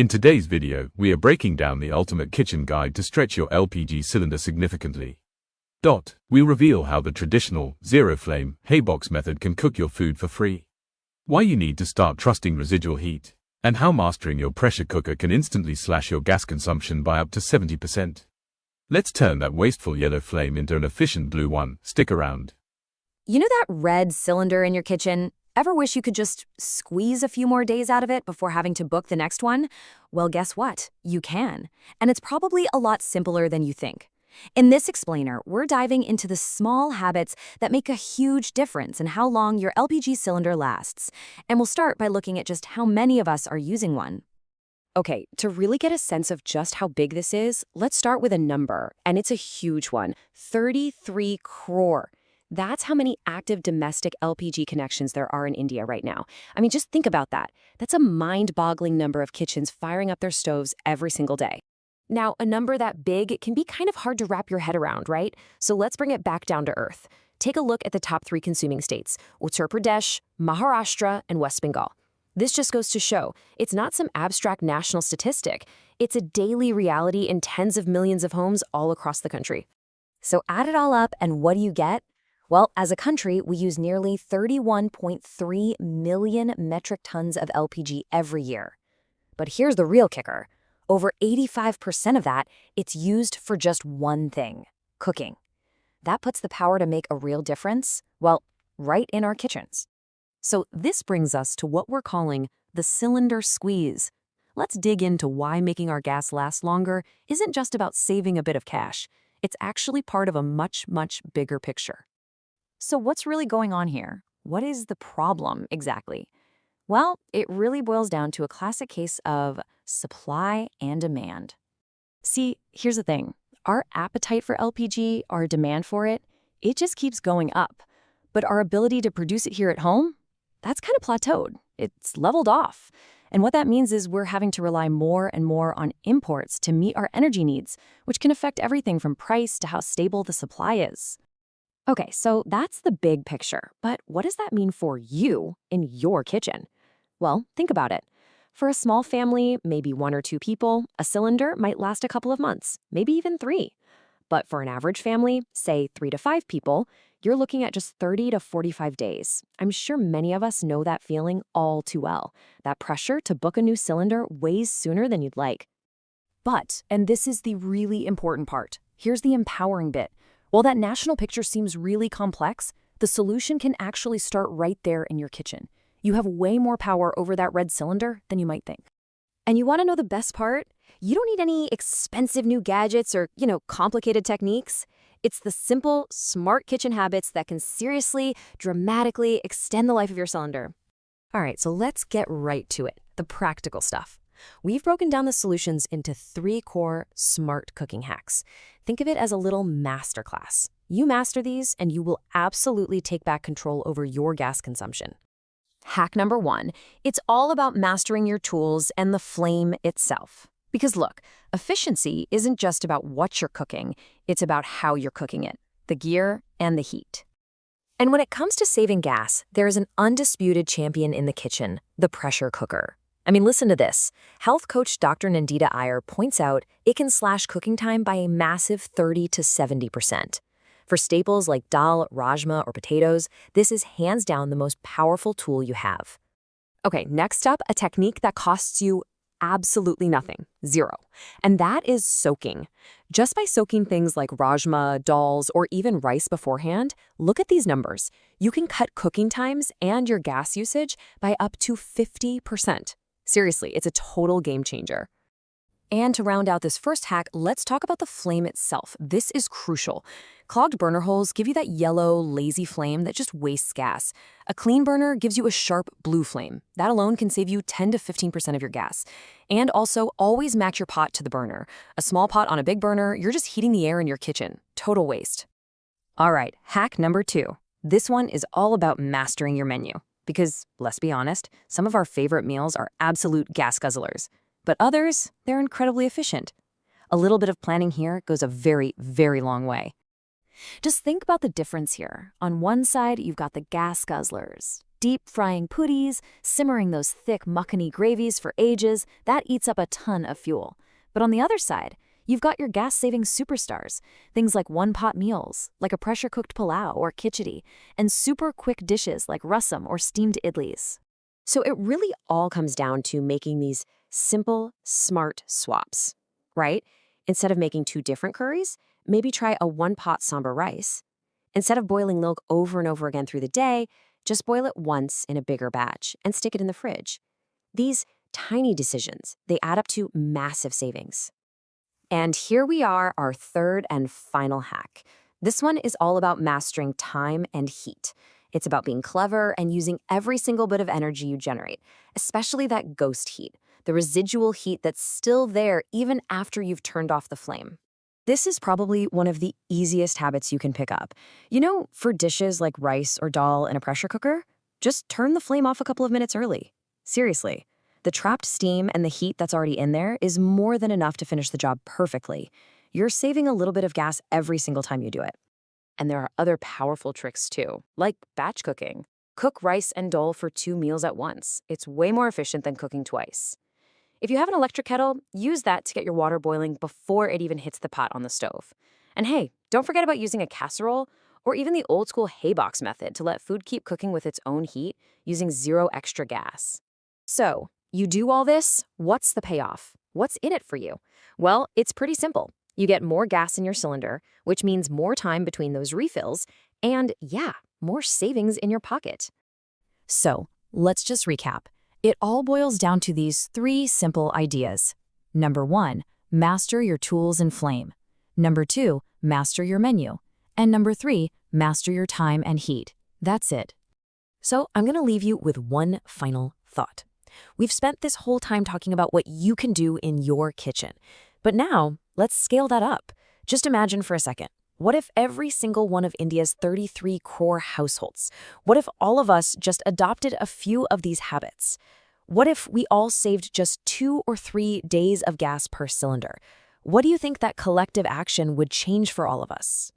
In today's video, we are breaking down the ultimate kitchen guide to stretch your LPG cylinder significantly. We reveal how the traditional, zero-flame, haybox method can cook your food for free, why you need to start trusting residual heat, and how mastering your pressure cooker can instantly slash your gas consumption by up to 70%. Let's turn that wasteful yellow flame into an efficient blue one. Stick around. You know that red cylinder in your kitchen? Ever wish you could just squeeze a few more days out of it before having to book the next one? Well, guess what? You can. And it's probably a lot simpler than you think. In this explainer, we're diving into the small habits that make a huge difference in how long your LPG cylinder lasts. And we'll start by looking at just how many of us are using one. Okay, to really get a sense of just how big this is, let's start with a number, and it's a huge one, 33 crore. That's how many active domestic LPG connections there are in India right now. I mean, just think about that. That's a mind-boggling number of kitchens firing up their stoves every single day. Now, a number that big can be kind of hard to wrap your head around, right? So let's bring it back down to earth. Take a look at the top 3 consuming states, Uttar Pradesh, Maharashtra, and West Bengal. This just goes to show, it's not some abstract national statistic. It's a daily reality in tens of millions of homes all across the country. So add it all up, and what do you get? Well, as a country, we use nearly 31.3 million metric tons of LPG every year. But here's the real kicker. Over 85% of that, it's used for just one thing, cooking. That puts the power to make a real difference, well, right in our kitchens. So this brings us to what we're calling the cylinder squeeze. Let's dig into why making our gas last longer isn't just about saving a bit of cash. It's actually part of a much, much bigger picture. So what's really going on here? What is the problem exactly? Well, it really boils down to a classic case of supply and demand. See, here's the thing. Our appetite for LPG, our demand for it, it just keeps going up. But our ability to produce it here at home, that's kind of plateaued. It's leveled off. And what that means is we're having to rely more and more on imports to meet our energy needs, which can affect everything from price to how stable the supply is. Okay, so that's the big picture. But what does that mean for you in your kitchen? Well, think about it. For a small family, maybe 1 or 2 people, a cylinder might last a couple of months, maybe even 3. But for an average family, say 3 to 5 people, you're looking at just 30 to 45 days. I'm sure many of us know that feeling all too well. That pressure to book a new cylinder way sooner than you'd like. But, and this is the really important part, here's the empowering bit. While that national picture seems really complex, the solution can actually start right there in your kitchen. You have way more power over that red cylinder than you might think. And you want to know the best part? You don't need any expensive new gadgets or, complicated techniques. It's the simple, smart kitchen habits that can seriously, dramatically extend the life of your cylinder. All right, so let's get right to it, the practical stuff. We've broken down the solutions into 3 core smart cooking hacks. Think of it as a little masterclass. You master these, and you will absolutely take back control over your gas consumption. Hack number 1, it's all about mastering your tools and the flame itself. Because look, efficiency isn't just about what you're cooking, it's about how you're cooking it, the gear and the heat. And when it comes to saving gas, there is an undisputed champion in the kitchen, the pressure cooker. I mean, listen to this. Health coach Dr. Nandita Iyer points out it can slash cooking time by a massive 30 to 70%. For staples like dal, rajma, or potatoes, this is hands down the most powerful tool you have. Okay, next up, a technique that costs you absolutely nothing, 0. And that is soaking. Just by soaking things like rajma, dals, or even rice beforehand, look at these numbers. You can cut cooking times and your gas usage by up to 50%. Seriously, it's a total game changer. And to round out this first hack, let's talk about the flame itself. This is crucial. Clogged burner holes give you that yellow, lazy flame that just wastes gas. A clean burner gives you a sharp blue flame. That alone can save you 10 to 15% of your gas. And also, always match your pot to the burner. A small pot on a big burner, you're just heating the air in your kitchen. Total waste. All right, hack number 2. This one is all about mastering your menu. Because, let's be honest, some of our favorite meals are absolute gas guzzlers. But others, they're incredibly efficient. A little bit of planning here goes a very, very long way. Just think about the difference here. On one side, you've got the gas guzzlers. Deep frying puddis, simmering those thick makhani gravies for ages, that eats up a ton of fuel. But on the other side, you've got your gas-saving superstars, things like one-pot meals, like a pressure-cooked pulao or khichdi, and super quick dishes like rasam or steamed idlis. So it really all comes down to making these simple, smart swaps, right? Instead of making 2 different curries, maybe try a one-pot sambar rice. Instead of boiling milk over and over again through the day, just boil it once in a bigger batch and stick it in the fridge. These tiny decisions, they add up to massive savings. And here we are, our third and final hack. This one is all about mastering time and heat. It's about being clever and using every single bit of energy you generate, especially that ghost heat, the residual heat that's still there even after you've turned off the flame. This is probably one of the easiest habits you can pick up. You know, for dishes like rice or dal in a pressure cooker, just turn the flame off a couple of minutes early. Seriously, the trapped steam and the heat that's already in there is more than enough to finish the job perfectly. You're saving a little bit of gas every single time you do it. And there are other powerful tricks too, like batch cooking. Cook rice and dal for 2 meals at once. It's way more efficient than cooking twice. If you have an electric kettle, use that to get your water boiling before it even hits the pot on the stove. And hey, don't forget about using a casserole or even the old school hay box method to let food keep cooking with its own heat using 0 extra gas. So, you do all this, what's the payoff? What's in it for you? Well, it's pretty simple. You get more gas in your cylinder, which means more time between those refills, and yeah, more savings in your pocket. So, let's just recap. It all boils down to these 3 simple ideas. Number 1, master your tools and flame. Number 2, master your menu. And number 3, master your time and heat. That's it. So I'm going to leave you with one final thought. We've spent this whole time talking about what you can do in your kitchen. But now, let's scale that up. Just imagine for a second. What if every single one of India's 33 crore households? What if all of us just adopted a few of these habits? What if we all saved just 2 or 3 days of gas per cylinder? What do you think that collective action would change for all of us?